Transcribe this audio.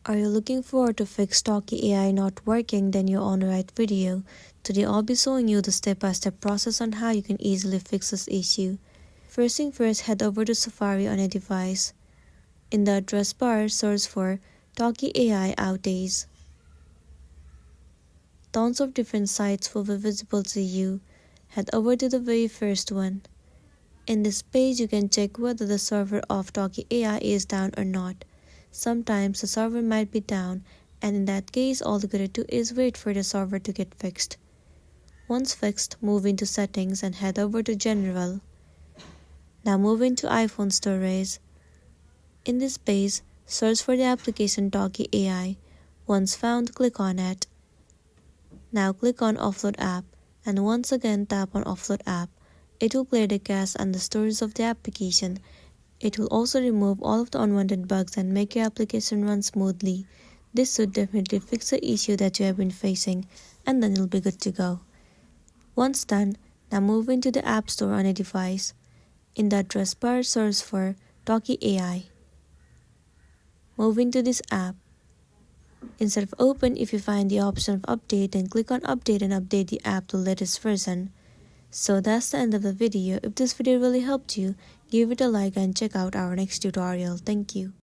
Are you looking forward to fix Talkie AI not working? Then you're on the right video. Today I'll be showing you the step-by-step process on how you can easily fix this issue. First thing first, head over to Safari on a device. In the address bar, search for Talkie AI outage. Tons of different sites will be visible to you. Head over to the very first one. In this page, you can check whether the server of Talkie AI is down or not. Sometimes the server might be down, and in that case, all you gotta do is wait for the server to get fixed. Once fixed, move into Settings and head over to General. Now move into iPhone storage. In this page, search for the application Talkie AI. Once found, click on it. Now click on Offload App, and once again tap on Offload App. It will clear the cache and the storage of the application. It will also remove all of the unwanted bugs and make your application run smoothly. This should definitely fix the issue that you have been facing, and then you'll be good to go. Once done, now move into the App Store on a device. In the address bar, search for Talkie AI. Move into this app. Instead of Open, if you find the option of Update, then click on Update and update the app to the latest version. So that's the end of the video. If this video really helped you, give it a like and check out our next tutorial. Thank you.